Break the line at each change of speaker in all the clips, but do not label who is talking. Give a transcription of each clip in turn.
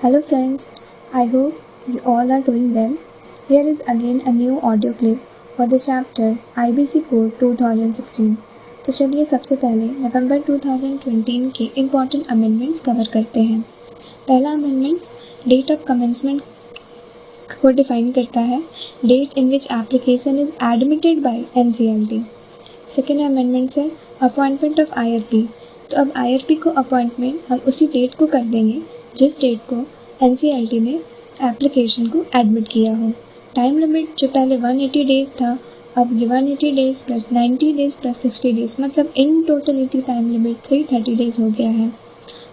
Hello friends, I hope you all are doing well. Here is again a new audio clip for the chapter IBC Code 2016. तो चलिए सबसे पहले नवंबर 2020 के important amendments cover करते हैं। पहला अमेंडमेंट डेट ऑफ कमेंसमेंट को define करता है, date in which application is admitted by NCLT। Second amendment है अपॉइंटमेंट ऑफ IRP। तो अब IRP को अपॉइंटमेंट हम उसी डेट को कर देंगे जिस डेट को NCLT ने एप्लीकेशन को एडमिट किया हो। टाइम लिमिट जो पहले 180 डेज था, अब ये 180 days plus 90 days plus 60 days, मतलब in totality time limit 330 days हो गया है।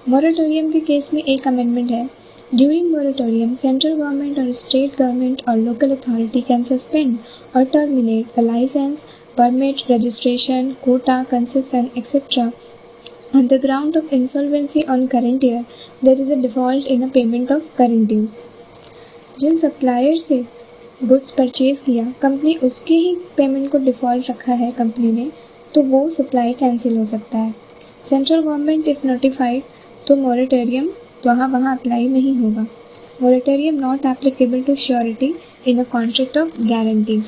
मोरेटोरियम के केस में एक अमेंडमेंट है, ड्यूरिंग मोरेटोरियम सेंट्रल गवर्नमेंट और स्टेट गवर्नमेंट और लोकल अथॉरिटी कैन सस्पेंड और terminate a licence, permit, registration, quota, concession, etc. On the ground of insolvency on current year, there is a default in a payment of current dues. जिन supplier से goods purchase किया company, उसके ही payment को default रखा है company ने, तो वो सप्लाई कैंसिल हो सकता है। सेंट्रल गवर्नमेंट इफ नोटिफाइड, तो मोरेटोरियम वहाँ अप्लाई नहीं होगा। Moratorium not applicable to surety in a contract of guarantee.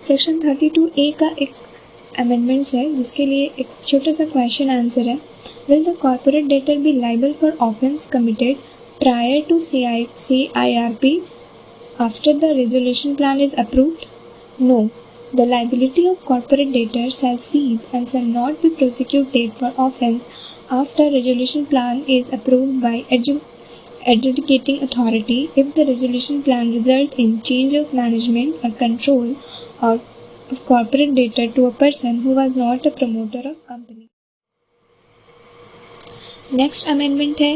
Section 32A का एक अमेंडमेंट है जिसके लिए एक छोटा सा क्वेश्चन आंसर है। Will the corporate debtor be liable for offence committed prior to CIRP after the resolution plan is approved? No, the liability of corporate debtors shall cease and shall not be prosecuted for offense after resolution plan is approved by adjudicating authority if the resolution plan result in change of management or control of corporate debtor to a person who was not a promoter of company. Next amendment है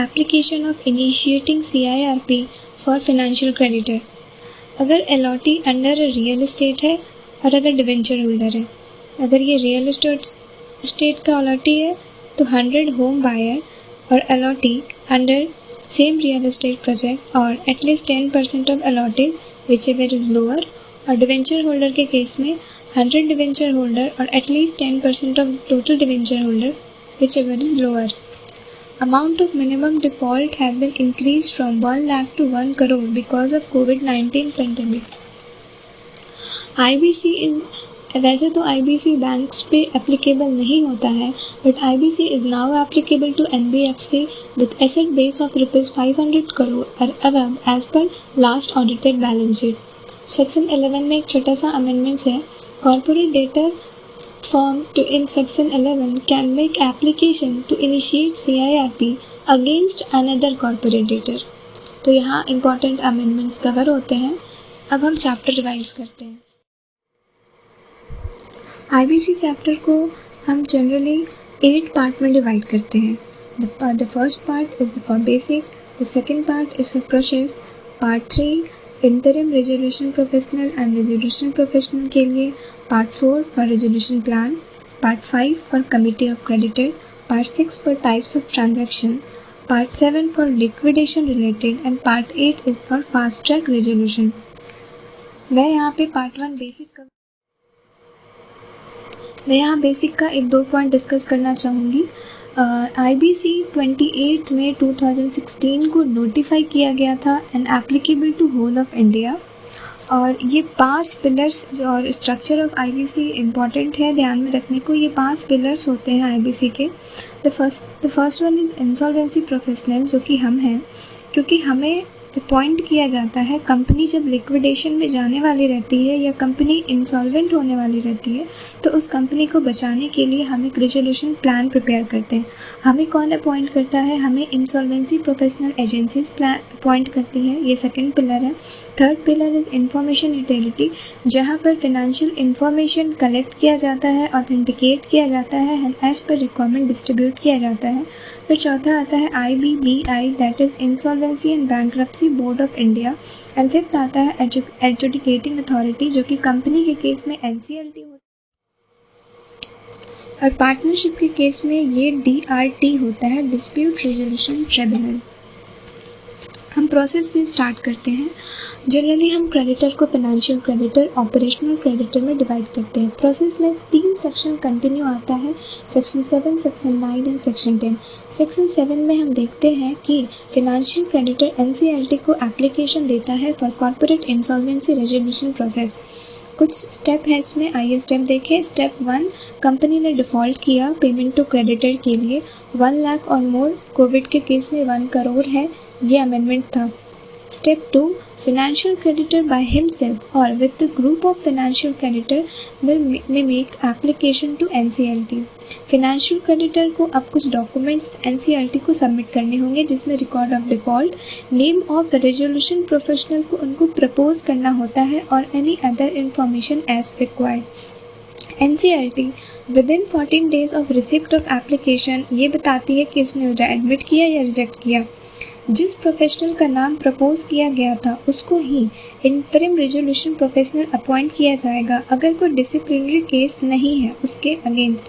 application of initiating CIRP for financial creditor। अगर LOT under real estate है और अगर debenture holder है, अगर ये real estate का LOT है तो 100 होम बायर और LOT under same real estate project और at least 10% of allotted whichever is lower, और डिवेंचर होल्डर के केस में 100 डिवेंचर होल्डर और at least 10% of total debenture holder whichever is lower. Amount of minimum default has been increased from 1 lakh to 1 crore because of COVID-19 pandemic. IBC वैसे तो IBC banks पे applicable नहीं होता है, but IBC is now applicable to NBFC with asset base of ₹500 crore or above as per last audited balance sheet. Section 11 में एक छोटा सा अमेंडमेंट है, corporate debtor firm to in section 11 can make application to initiate CIRP against another corporate debtor। तो यहाँ important amendments cover होते हैं। अब हम चैप्टर रिवाइज करते हैं। IBC चैप्टर को हम जनरली 8 पार्ट में डिवाइड करते हैं। The first part is for basic, the second part is for process, part 3 interim resolution professional and resolution professional के लिए, part 4 for resolution plan, part 5 for committee of creditor, part 6 for types of transactions, part 7 for liquidation related and part 8 is for fast track resolution। मैं यहाँ पे part 1 basic का एक दो point discuss करना चाहूँगी। IBC 28 में 2016 को नोटिफाई किया गया था and applicable to whole of India, और ये 5 पिलर्स और स्ट्रक्चर ऑफ IBC इम्पॉर्टेंट है ध्यान में रखने को। ये 5 पिलर्स होते हैं IBC के। The first one is insolvency professional, जो कि हम हैं, क्योंकि हमें अपॉइंट किया जाता है कंपनी जब लिक्विडेशन में जाने वाली रहती है या कंपनी इंसॉल्वेंट होने वाली रहती है, तो उस कंपनी को बचाने के लिए हम एक रेजोल्यूशन प्लान प्रिपेयर करते हैं। हमें कौन अपॉइंट करता है? हमें इंसॉल्वेंसी प्रोफेशनल एजेंसीज अपॉइंट करती है। ये सेकंड पिलर है। Third pillar is information utility, जहाँ पर फाइनेंशियल इंफॉर्मेशन कलेक्ट किया जाता है, ऑथेंटिकेट किया जाता है and as per requirement distribute किया जाता है। फिर चौथा आता है IBBI, that is insolvency and bankruptcy board of India, and fifth आता है एडजुडिकेटिंग अथॉरिटी, जो कि कंपनी के केस में NCLT होता है और पार्टनरशिप के केस में ये DRT होता है, डिस्प्यूट रेजोल्यूशन ट्रिब्यूनल। हम प्रोसेस से स्टार्ट करते हैं। जनरली हम क्रेडिटर को फाइनेंशियल क्रेडिटर, ऑपरेशनल क्रेडिटर में डिवाइड करते हैं। प्रोसेस में 3 सेक्शन कंटिन्यू आता है, section 7, section 9 and section 10। Section 7 में हम देखते हैं कि फाइनेंशियल क्रेडिटर एनसीएलटी को एप्लीकेशन देता है for corporate insolvency resolution process. कुछ स्टेप है इसमें, आइए स्टेप देखें। स्टेप 1, कंपनी ने डिफॉल्ट किया पेमेंट टू क्रेडिटर के लिए 1 लाख और मोर, कोविड के केस में 1 करोड़ है, ये अमेंडमेंट था। Step 2, financial creditor by himself और with the group of financial creditor may make application to NCLT। Financial creditor को अब कुछ डॉक्यूमेंट्स NCLT को सबमिट करने होंगे, जिसमें record of default, name of resolution professional को उनको प्रपोज करना होता है और any other information as required. NCLT within 14 days of receipt of application ये बताती है कि उसने एडमिट किया या रिजेक्ट किया। जिस प्रोफेशनल का नाम प्रपोज किया गया था उसको ही इंटरिम रेजोल्यूशन प्रोफेशनल अपॉइंट किया जाएगा अगर कोई डिसिप्लिनरी केस नहीं है उसके अगेंस्ट।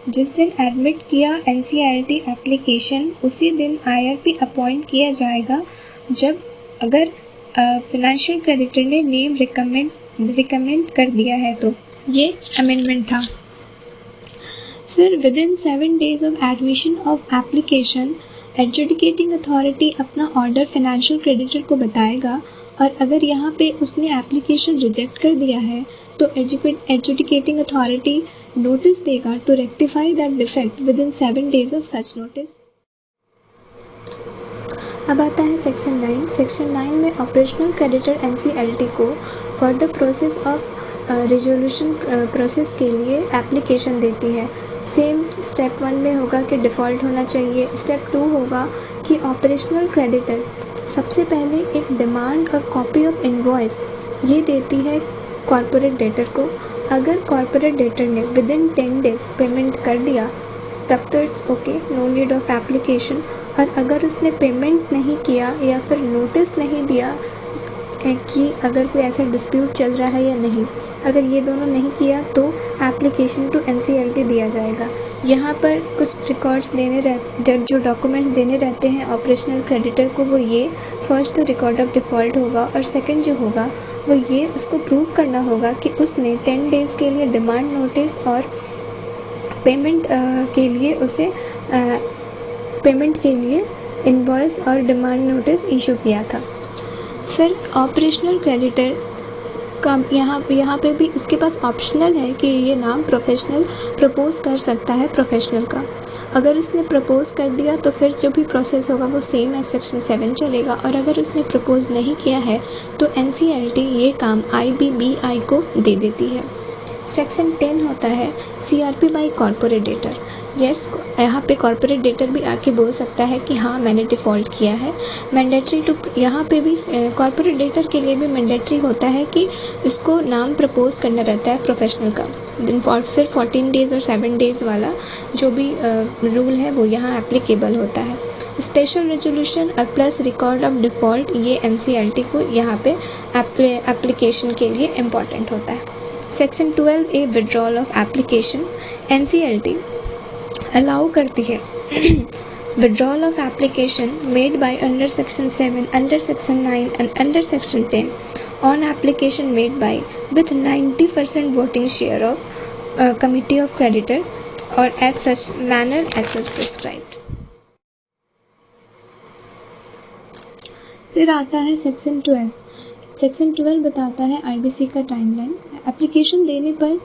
जिस दिन एडमिट किया NCLT एप्लीकेशन उसी दिन IRP अपॉइंट किया जाएगा जब अगर फाइनेंशियल क्रेडिटर ने नेम रिकमेंड कर दिया है तो ये अमेंडमेंट था। फिर within 7 days of admission of application adjudicating authority अपना ऑर्डर फाइनेंशियल क्रेडिटर को बताएगा और अगर यहाँ पे उसने एप्लीकेशन रिजेक्ट कर दिया है तो एडजुडिकेटिंग अथॉरिटी नोटिस देगा to rectify that defect within 7 days of such notice. अब आता है सेक्शन 9। सेक्शन 9 में ऑपरेशनल क्रेडिटर NCLT को for the process of resolution process के लिए एप्लीकेशन देती है। सेम स्टेप 1 में होगा कि डिफ़ॉल्ट होना चाहिए। स्टेप 2 होगा कि ऑपरेशनल क्रेडिटर सबसे पहले एक डिमांड और कॉपी ऑफ इनवॉइस ये देती है कॉर्पोरेट डेटर को। अगर कॉर्पोरेट डेटर ने विदिन 10 days पेमेंट कर दिया तब तो it's okay, no need of application. और अगर उसने पेमेंट नहीं किया या फिर नोटिस नहीं दिया कि अगर कोई ऐसा डिस्प्यूट चल रहा है या नहीं, अगर ये दोनों नहीं किया तो एप्लीकेशन टू NCLT दिया जाएगा। यहाँ पर कुछ रिकॉर्ड्स जो डॉक्यूमेंट्स देने रहते हैं ऑपरेशनल क्रेडिटर को वो ये, फर्स्ट तो रिकॉर्ड ऑफ डिफ़ॉल्ट होगा और सेकंड जो होगा वो ये उसको प्रूव करना होगा कि उसने 10 days के लिए डिमांड नोटिस और पेमेंट के लिए इनवॉइस और डिमांड नोटिस इशू किया था। फिर ऑपरेशनल क्रेडिटर का यहाँ पे भी उसके पास ऑप्शनल है कि ये नाम प्रोफेशनल प्रपोज कर सकता है प्रोफेशनल का। अगर उसने प्रपोज कर दिया तो फिर जो भी प्रोसेस होगा वो सेम है, सेक्शन 7 चलेगा। और अगर उसने प्रपोज नहीं किया है तो NCLT ये काम IBBI को दे देती है। सेक्शन 10 होता है CRP by corporate debtor. Yes, यहाँ पे कॉर्पोरेट डेटर भी आके बोल सकता है कि हाँ मैंने डिफ़ॉल्ट किया है। मैंडेटरी टू, यहाँ पे भी कॉर्पोरेट डेटर के लिए भी मैंडेटरी होता है कि इसको नाम प्रपोज करना रहता है प्रोफेशनल का। फिर 14 days और 7 days वाला जो भी रूल है वो यहाँ एप्लीकेबल होता है। स्पेशल रेजोल्यूशन और प्लस रिकॉर्ड ऑफ डिफ़ॉल्ट ये NCLT को यहाँ पे एप्लीकेशन के लिए इम्पॉर्टेंट होता है। Section 12A withdrawal of application NCLT allow करती है withdrawal of application made by under section 7, under section 9 and under section 10 on application made by with 90% voting share of committee of creditor or at such manner as such prescribed। फिर आता है section 12। Section 12 बताता है IBC का timeline. Application देने पर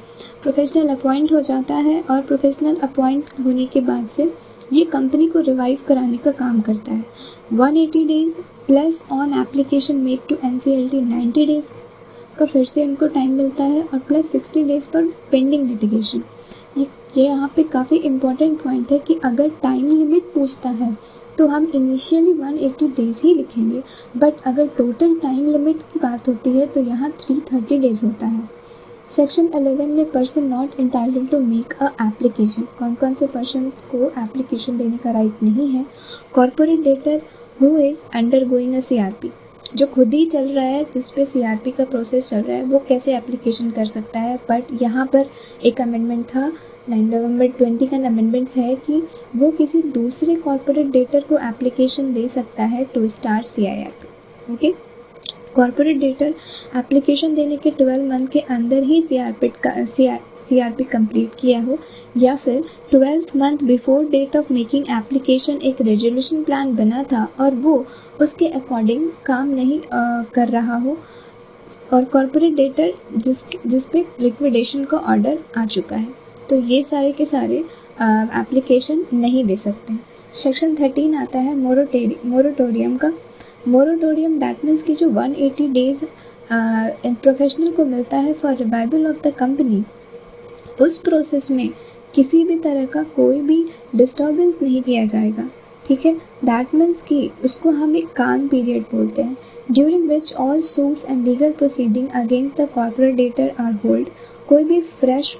professional appoint हो जाता है और प्रोफेशनल अपॉइंट होने के बाद से ये कंपनी को रिवाइव कराने का काम करता है। 180 days plus on application made to NCLT 90 days का फिर से उनको टाइम मिलता है और प्लस 60 डेज पर पेंडिंग लिटिगेशन। ये यहाँ पे काफ़ी इम्पोर्टेंट पॉइंट है कि अगर टाइम लिमिट पूछता है तो हम इनिशियली 180 डेज ही लिखेंगे, बट अगर टोटल टाइम लिमिट की बात होती है तो यहाँ 330 डेज होता है। सेक्शन 11 में person not entitled to make a application, कौन कौन से पर्सन को एप्लीकेशन देने का राइट नहीं है। Corporate debtor who is undergoing a CRP, जो खुद ही चल रहा है, जिस पे सीआरपी का प्रोसेस चल रहा है, वो कैसे एप्लीकेशन कर सकता है। बट यहाँ पर एक अमेंडमेंट था, 9 नवंबर 20 का अमेंडमेंट है कि वो किसी दूसरे कॉर्पोरेट डेटर को एप्लीकेशन दे सकता है to start CIRP. Okay, corporate debtor application देने के 12 मंथ के अंदर ही सीआरपी कंप्लीट किया हो, या फिर 12th month before date of making application एक रेजोल्यूशन प्लान बना था और वो उसके अकॉर्डिंग काम नहीं कर रहा हो, और कॉर्पोरेट डेटर जिस पे लिक्विडेशन का ऑर्डर आ चुका है, तो ये सारे के सारे एप्लीकेशन नहीं दे सकते। सेक्शन 13 आता है मोरेटोरियम का। मोरेटोरियम दैट मीन्स कि जो 180 डेज प्रोफेशनल को मिलता है for revival of the company, उस प्रोसेस में किसी भी तरह का कोई भी डिस्टर्बेंस नहीं किया जाएगा। ठीक है, दैट मीन्स कि उसको हम एक काम पीरियड बोलते हैं, during which all suits and legal proceeding against the corporate debtor are hold. कोई भी फ्रेश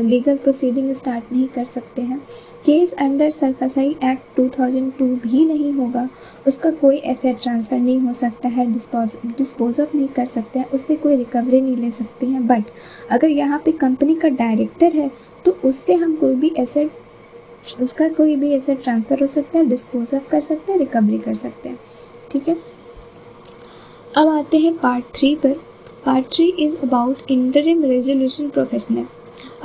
लीगल प्रोसीडिंग स्टार्ट नहीं कर सकते हैं। केस अंडर सरफाई एक्ट 2002 भी नहीं होगा। उसका कोई एसेट ट्रांसफर नहीं हो सकता है, डिस्पोज ऑफ नहीं कर सकते हैं, उससे कोई रिकवरी नहीं ले सकते हैं। बट अगर यहाँ पे कंपनी का डायरेक्टर है तो उससे हम उसका कोई भी एसेट ट्रांसफर हो सकता है, डिस्पोज ऑफ कर सकते हैं, रिकवरी कर सकते हैं। ठीक है, अब आते हैं पार्ट 3 पर। Part 3 is about interim resolution professional.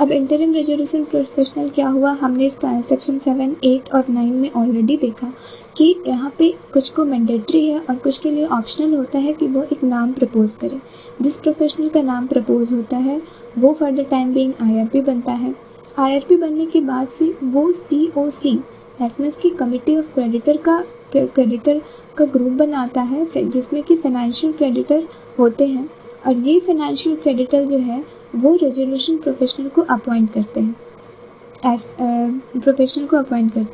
अब इंटरिम रेजोल्यूशन प्रोफेशनल क्या हुआ, हमने सेक्शन 7, 8 और 9 में ऑलरेडी देखा कि यहाँ पे कुछ को मैंडेटरी है और कुछ के लिए ऑप्शनल होता है कि वो एक नाम प्रपोज करे। जिस प्रोफेशनल का नाम प्रपोज होता है वो for the time being IRP बनता है। आईआरपी बनने के बाद से वो सीओसी दैट मीन्स की कमिटी ऑफ क्रेडिटर का ग्रुप बनाता है, जिसमें कि फाइनेंशियल क्रेडिटर होते हैं, और ये फाइनेंशियल क्रेडिटर जो है वो रेजोल्यूशन प्रोफेशनल को अपॉइंट करते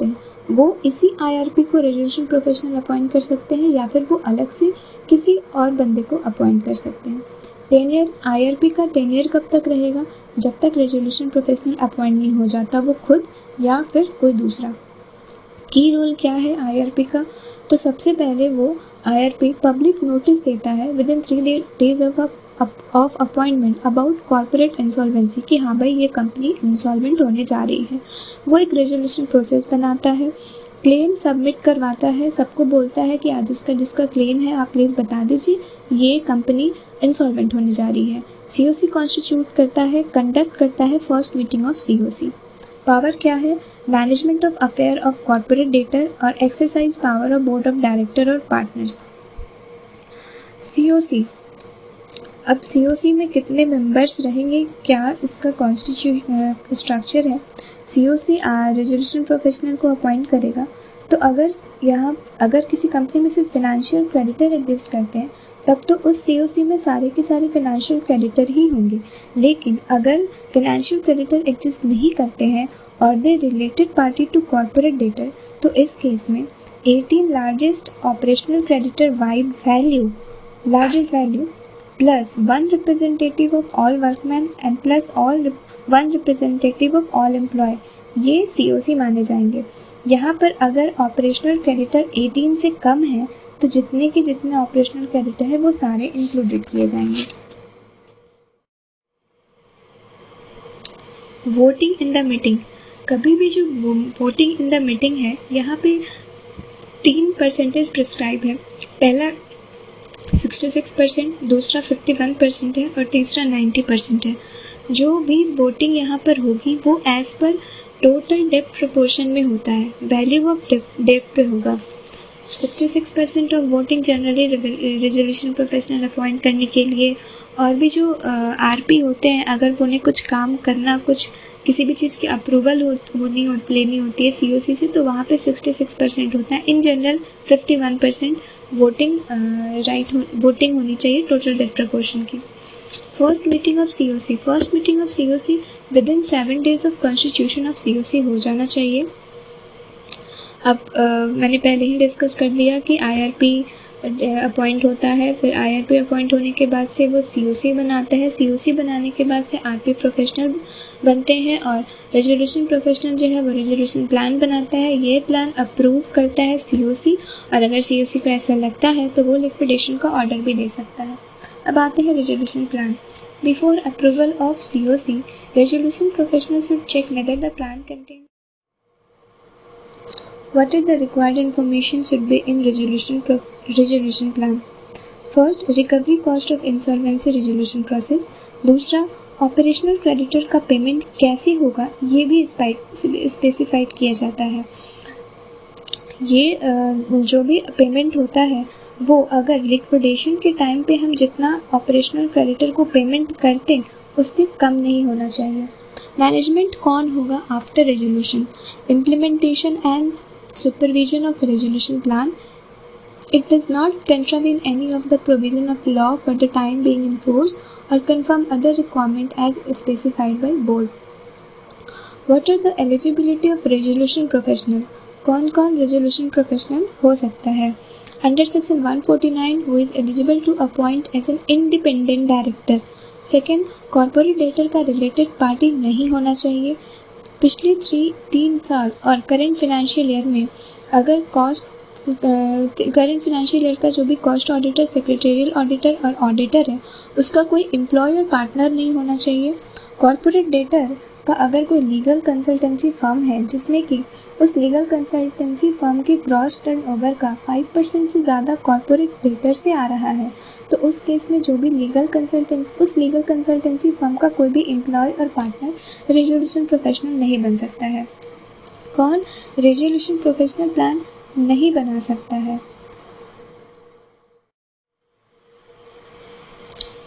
हैं, वो इसी आईआरपी को रेजोल्यूशन प्रोफेशनल अपॉइंट कर सकते हैं, या फिर वो अलग से किसी और बंदे को अपॉइंट कर सकते हैं। टेनियर, आईआरपी का टेनियर कब तक रहेगा, जब तक रेजोल्यूशन प्रोफेशनल अपॉइंट नहीं हो जाता, वो खुद या फिर कोई दूसरा। की रोल क्या है आईआरपी का, तो सबसे पहले वो आईआरपी पब्लिक नोटिस देता है with in 3 days of appointment about corporate insolvency, कि हाँ भाई ये कंपनी इंसॉल्वेंट होने जा रही है। वो एक रेजोल्यूशन प्रोसेस बनाता है, क्लेम सबमिट करवाता है, सबको बोलता है कि आज जिसका क्लेम है आप प्लीज बता दीजिए, ये कंपनी इंसॉल्वेंट होने जा रही है। सीओसी कॉन्स्टिट्यूट करता है, कंडक्ट करता है first meeting of COC. Power क्या है, management of affair of corporate debtor और exercise power of board of director और पार्टनर्स। सीओसी, अब सीओसी में कितने मेंबर्स रहेंगे, क्या इसका कॉन्स्टिट्यूशन स्ट्रक्चर है। सीओसी रेजोल्यूशन प्रोफेशनल को अपॉइंट करेगा, तो अगर किसी कंपनी में सिर्फ फाइनेंशियल क्रेडिटर एग्जिस्ट करते हैं तब तो उस सीओसी में सारे के सारे फाइनेंशियल क्रेडिटर ही होंगे। लेकिन अगर फाइनेंशियल क्रेडिटर एग्जिस्ट नहीं करते हैं और they related party to corporate debtor, तो इस केस में 18 largest operational creditor largest value plus 1 representative of all workmen and plus 1 representative of all employee, ये COC माने जाएंगे। यहाँ पर अगर ऑपरेशनल क्रेडिटर 18 से कम है तो जितने ऑपरेशनल क्रेडिटर है वो सारे इंक्लूडेड किए जाएंगे। वोटिंग इन द मीटिंग, कभी भी जो वोटिंग इन द मीटिंग है यहाँ पे 3% प्रिस्क्राइब है। पहला 66%, दूसरा 51% है और तीसरा 90% है। जो भी वोटिंग यहाँ पर होगी वो as per total depth proportion में होता है, वैल्यू ऑफ डेप्थ पे होगा। 66% of voting generally resolution professional appoint करने के लिए, और भी जो आरपी होते हैं अगर उन्हें कुछ काम करना, कुछ किसी भी चीज़ की अप्रूवल लेनी होती है सीओसी से, तो वहाँ पे 66% होता है। इन जनरल 51% वोटिंग होनी चाहिए टोटल डेथ प्रपोर्शन की। First meeting of COC with in 7 days of constitution of COC हो जाना चाहिए। अब मैंने पहले ही डिस्कस कर लिया कि आईआरपी अपॉइंट होता है, फिर IRP अपॉइंट होने के बाद से वो COC बनाता है, COC बनाने के बाद से RP प्रोफेशनल बनते हैं, और रेजोल्यूशन प्रोफेशनल जो है वो रेजोल्यूशन प्लान बनाता है। ये प्लान अप्रूव करता है COC, और अगर COC को ऐसा लगता है तो वो लिक्विडेशन का ऑर्डर भी दे सकता है। अब आते हैं resolution plan. Before approval of COC, resolution professionals should check whether the plan contains what is the required information should be in resolution plan. First, recovery cost of insolvency resolution process. दूसरा, operational creditor का payment कैसे होगा ये भी specified किया जाता है। ये जो भी पेमेंट होता है वो अगर लिक्विडेशन के टाइम पे हम जितना ऑपरेशनल क्रेडिटर को पेमेंट करते उससे कम नहीं होना चाहिए। मैनेजमेंट कौन होगा after resolution? Implementation and supervision of resolution plan. It does not contravene any of the provision of law for the time being in force or confirm other requirement as specified by board. What are the eligibility of resolution professional? कौन कौन resolution professional हो सकता है? Under section 149, who is eligible to appoint as an independent director. Second, corporate debtor का related party नहीं होना चाहिए। पिछले 3 साल और करंट फाइनेंशियल ईयर में अगर करंट फाइनेंशियल ईयर का जो भी कॉस्ट ऑडिटर, सेक्रेटेरियल ऑडिटर और ऑडिटर है उसका कोई एम्प्लॉय और पार्टनर नहीं होना चाहिए। कॉर्पोरेट डेटर का अगर कोई लीगल कंसल्टेंसी फर्म है जिसमें कि उस लीगल कंसल्टेंसी फर्म के ग्रॉस टर्नओवर का 5% से ज़्यादा कॉर्पोरेट डेटर से आ रहा है तो उस केस में जो भी उस लीगल कंसल्टेंसी फर्म का कोई भी एम्प्लॉय और पार्टनर रेजोल्यूशन प्रोफेशनल नहीं बन सकता है। कौन रेजोल्यूशन प्रोफेशनल प्लान नहीं बना सकता है?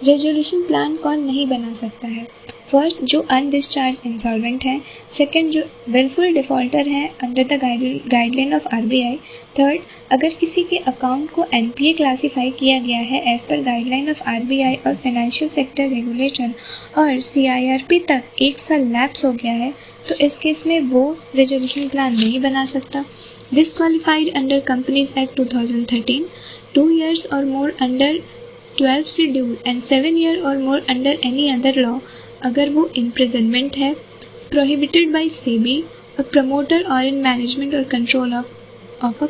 रेजोल्यूशन प्लान कौन नहीं बना सकता है? फर्स्ट, जो अनडिस्चार्ज इंसॉल्वेंट है। सेकंड, जो विलफुल डिफॉल्टर है under the guideline of RBI। Third, अगर किसी के अकाउंट को NPA क्लासीफाई किया गया है as per guideline of RBI और फाइनेंशियल सेक्टर रेगुलेटर और CIRP तक 1 साल लैप्स हो गया है तो इस केस में वो रेजोल्यूशन प्लान नहीं बना सकता। Disqualified under Companies Act 2013, 2 years or more under 12th schedule and 7 year or more under any other law अगर वो imprisonment है, prohibited by SEBI, a promoter or in management or control of a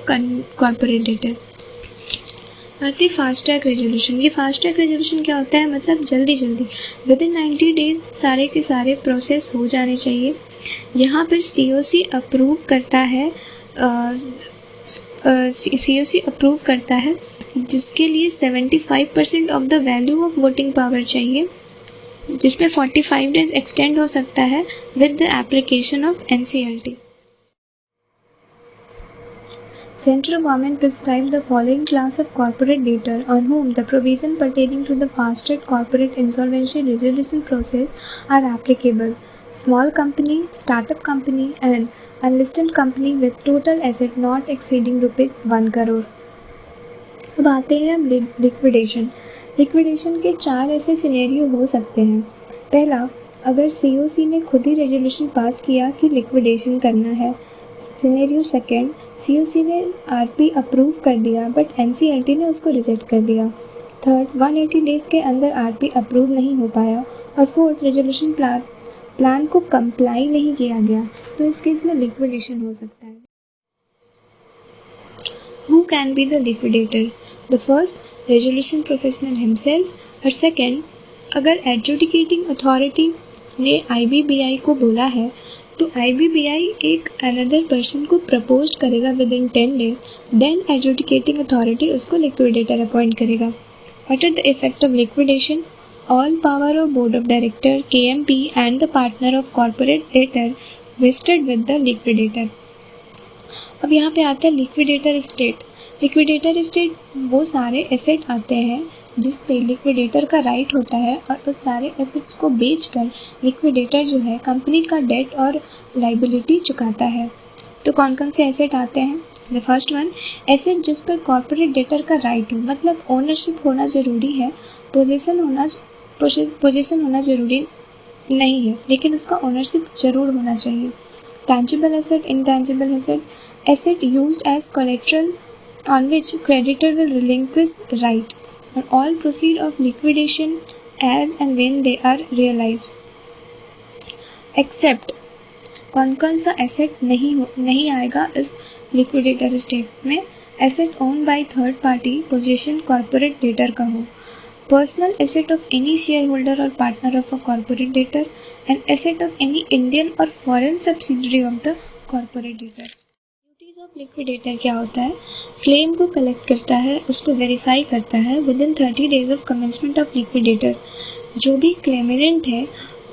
corporate debtor। आती fast track resolution. ये fast track resolution क्या होता है? मतलब जल्दी विद इन 90 डेज सारे के सारे प्रोसेस हो जाने चाहिए। यहाँ पर COC अप्रूव करता है जिसके लिए 75% of the value of voting power चाहिए, जिसमें 45 डेज एक्सटेंड हो सकता है with the application of NCLT। Central government prescribed the following class of corporate debtor on whom the provision pertaining to the fast-track corporate insolvency resolution process are applicable: small company, startup company, and unlisted company with total asset not exceeding ₹1 crore। अब आते हैं liquidation. Liquidation के 4 ऐसे scenario हो सकते हैं। पहला, अगर COC ने खुद ही रेजोल्यूशन पास किया कि लिक्विडेशन करना है। सिनेरियो सेकेंड, COC ने RP अप्रूव कर दिया बट NCLT ने उसको रिजेक्ट कर दिया। थर्ड, 180 डेज के अंदर RP अप्रूव नहीं हो पाया। और फोर्थ, रेजोल्यूशन प्लान को कंप्लाई नहीं किया गया तो इस केस में लिक्विडेशन हो सकता है। Who can be the liquidator? The first, resolution professional himself, और second, अगर adjudicating authority ने IBBI को बोला है तो IBBI एक another person को propose करेगा within 10 days, then adjudicating authority उसको liquidator appoint करेगा। What are the effect of liquidation? All power of board of director, KMP and the partner of corporate debtor vested with the liquidator। अब यहाँ पे आता है liquidator state. Liquidator state वो सारे asset आते हैं जिस पे लिक्विडेटर का राइट होता है और उस सारे एसेट्स को बेचकर लिक्विडेटर जो है कंपनी का डेट और लाइबिलिटी चुकाता है। तो कौन कौन से एसेट आते हैं? द फर्स्ट वन, एसेट जिस पर कॉर्पोरेट डेटर का राइट हो, मतलब ओनरशिप होना जरूरी है, पोजीशन होना जरूरी नहीं है लेकिन उसका ओनरशिप जरूर होना चाहिए। Tangible asset, intangible asset, asset used as collateral on which creditor will relinquish right on all proceeds of liquidation as and when they are realized, except कौन सा एसेट नहीं आएगा इस लिक्विडेटर स्टेट में? Asset own by third party possession corporate debtor का हो, personal asset of any share holder और partner of a corporate debtor, and asset of any Indian और foreign subsidiary of the corporate debtor. Duties of liquidator क्या होता है? Claim को collect करता है, उसको वेरीफाई करता है with in 30 days of commencement of liquidator. जो भी क्लेमेरेंट है,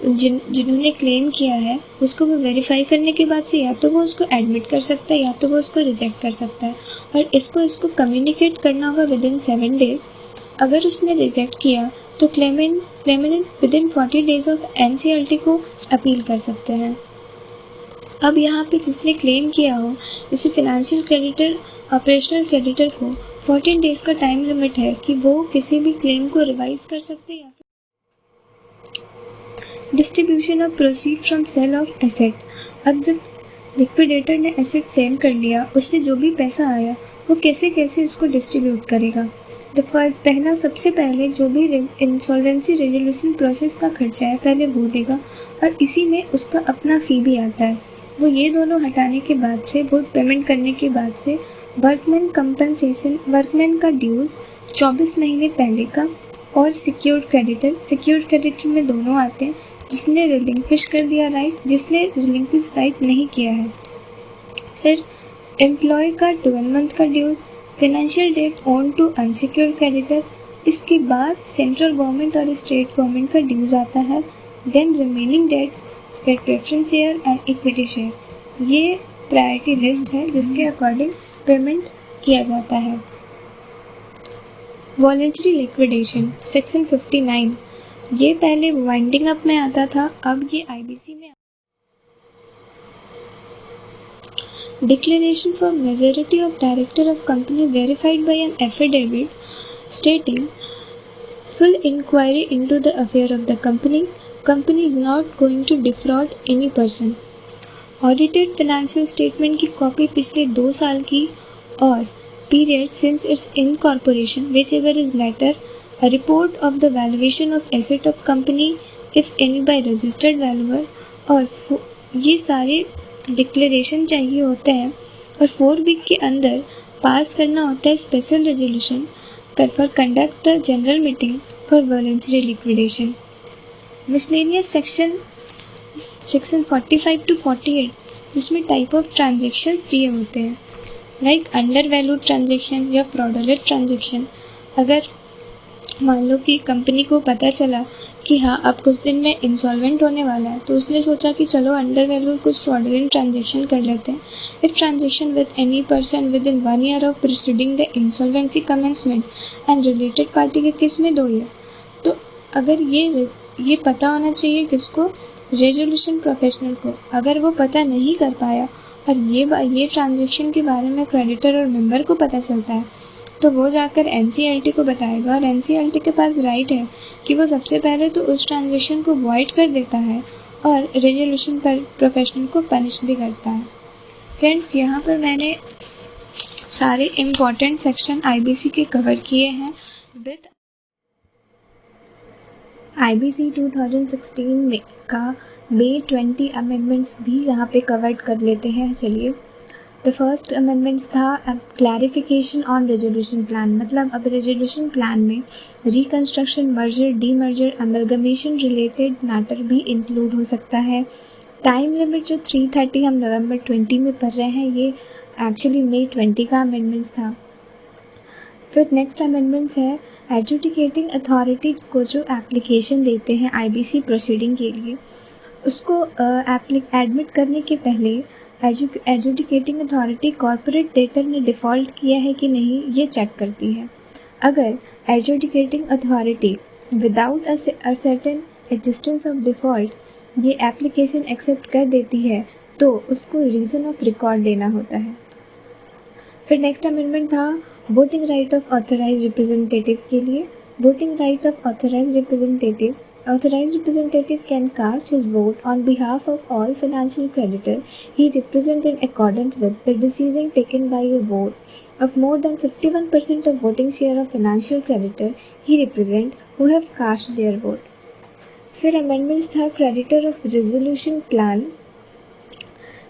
जिन्होंने क्लेम किया है, उसको वो वेरीफाई करने के बाद से या तो वो उसको एडमिट कर सकता है या तो वो उसको रिजेक्ट कर सकता है, और इसको कम्युनिकेट करना होगा विद इन 7 days। अगर उसने रिजेक्ट किया तो claimant within 40 days of NCLT को अपील कर सकते हैं। अब यहाँ पे जिसने क्लेम किया हो, जैसे फाइनेंशियल क्रेडिटर, ऑपरेशनल क्रेडिटर को 14 days का टाइम लिमिट है कि वो किसी भी क्लेम को रिवाइज कर सकते हैं। Distribution of proceed from sale of asset. अब जब लिक्विडेटर ने एसेट सेल कर लिया, उससे जो भी पैसा आया वो कैसे उसको डिस्ट्रीब्यूट करेगा? पहला सबसे पहले जो भी इंसॉल्वेंसी रेजोल्यूशन प्रोसेस का खर्चा है पहले वो देगा, और इसी में उसका अपना फी भी आता है। वो ये दोनों हटाने के बाद से, वो पेमेंट करने के बाद से वर्कमैन कंपनसेशन, वर्कमैन का ड्यूज 24 महीने पहले का, और सिक्योर्ड क्रेडिटर में दोनों आते हैं, जिसने रिलिंक्विश कर दिया राइट, जिसने रिलिंक्विश राइट नहीं किया है। फिर एम्प्लॉय का 12 month का dues, financial debt owed to unsecured creditor, इसके बाद सेंट्रल गवर्नमेंट और स्टेट गवर्नमेंट का ड्यूज आता है। Then remaining debts, preference share and equity share. ये प्रायोरिटी लिस्ट है जिसके अकॉर्डिंग पेमेंट किया जाता है। वॉलंटरी लिक्विडेशन सेक्शन 59, ये पहले वाइंडिंग अप में आता था, अब ये आईबीसी में। Declaration for majority of director of company verified by an affidavit stating full inquiry into the affair of the company. Company is not going to defraud any person. Audited financial statement की copy पिछले 2 साल की, और period since its incorporation whichever is latter, a report of the valuation of asset of company if any by registered valuer, और ये सारे declaration चाहिए होते हैं, और 4 week के अंदर पास करना होता है special resolution for conduct the general meeting for voluntary liquidation. Miscellaneous section 45 to 48, जिसमें टाइप ऑफ ट्रांजेक्शन्स दिए होते हैं, लाइक अंडर वैल्यू ट्रांजेक्शन या फ्रॉडुलेंट ट्रांजेक्शन। अगर मान लो कि कंपनी को पता चला कि हाँ अब कुछ दिन में इंसॉल्वेंट होने वाला है, तो उसने सोचा कि चलो अंडर वैल्यू कुछ फ्रॉडुलेंट ट्रांजेक्शन कर लेते हैं। If transaction with any person with in 1 year of preceding the insolvency commencement and related party के केस में 2 year। तो अगर ये पता होना चाहिए किसको? रेजोल्यूशन प्रोफेशनल को। अगर वो पता नहीं कर पाया और ये ट्रांजेक्शन के बारे में क्रेडिटर और मेंबर को पता चलता है, तो वो जाकर एनसीएलटी को बताएगा, और एनसीएलटी के पास राइट है कि वो सबसे पहले तो उस ट्रांजेक्शन को वॉइड कर देता है और रेजोल्यूशन प्रोफेशनल को पनिश भी करता है। फ्रेंड्स, यहाँ पर मैंने सारे इम्पोर्टेंट सेक्शन आईबीसी के कवर किए हैं विद आईबीसी 2016 में का May 20 अमेंडमेंट्स भी यहाँ पे कवर कर लेते हैं। चलिए, द फर्स्ट अमेंडमेंट था क्लैरिफिकेशन ऑन रेजोल्यूशन प्लान। मतलब अब रेजोल्यूशन प्लान में reconstruction, merger, demerger, amalgamation related matter भी इंक्लूड हो सकता है। टाइम लिमिट जो 330 हम नवंबर 20 में पढ़ रहे हैं, ये एक्चुअली May 20 का अमेंडमेंट था। फिर नेक्स्ट अमेंडमेंट है एडजुडिकेटिंग अथॉरिटीज को जो एप्लीकेशन देते हैं आईबीसी प्रोसीडिंग के लिए, उसको एडमिट करने के पहले एडजुडिकेटिंग अथॉरिटी कॉर्पोरेट डेटर ने डिफ़ॉल्ट किया है कि नहीं, ये चेक करती है। अगर adjudicating authority without a certain existence of default ये एप्लीकेशन एक्सेप्ट कर देती है, तो उसको रीज़न ऑफ रिकॉर्ड देना होता है। फिर नेक्स्ट अमेंडमेंट था voting right of authorise representative के लिए। Voting right of authorise representative Authorized representative can cast his vote on behalf of all financial creditors he represents in accordance with the decision taken by a vote of more than 51% of voting share of financial creditor he represents who have cast their vote. फिर amendments था creditor of resolution plan.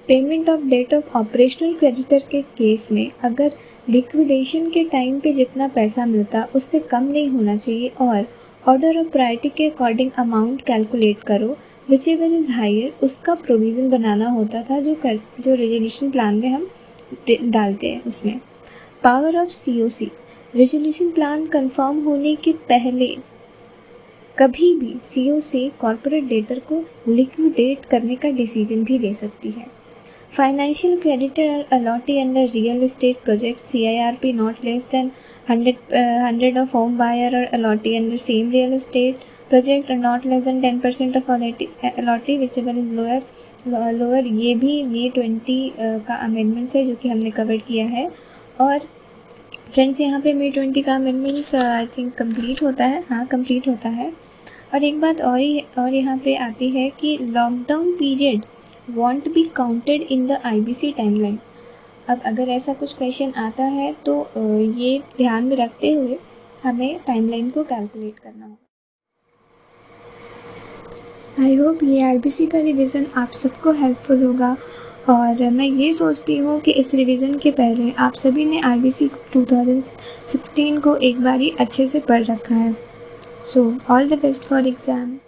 Payment of debt of operational creditor के case में अगर liquidation के time पे जितना पैसा मिलता उससे कम नहीं होना चाहिए और ऑर्डर ऑफ प्रायोरिटी के अकॉर्डिंग अमाउंट कैलकुलेट करो विच एवर इज हायर, उसका प्रोविजन बनाना होता था जो रेजोल्यूशन प्लान में हम डालते हैं उसमें। Power of COC, resolution plan confirm होने के पहले कभी भी सीओसी कॉर्पोरेट डेटर को लिक्विडेट करने का डिसीजन भी ले सकती है। Financial creditor or allotee under real estate project CIRP not less than 100 of home buyer or allotee under same real estate project or not less than 10% of allotee whichever is lower ये भी May 20 का amendment है जो कि हमने cover किया है। और फ्रेंड्स यहाँ पे May 20 का अमेंडमेंट आई थिंक कंप्लीट होता है, हाँ कंप्लीट होता है। और एक बात और यहाँ पे आती है कि lockdown period won't be counted in the IBC timeline। अब अगर ऐसा कुछ क्वेश्चन आता है तो ये ध्यान में रखते हुए हमें टाइमलाइन को कैलकुलेट करना होगा। आई होप ये IBC का रिवीजन आप सबको हेल्पफुल होगा और मैं ये सोचती हूँ कि इस रिवीजन के पहले आप सभी ने IBC 2016 को एक बार ही अच्छे से पढ़ रखा है। So all the best for exam.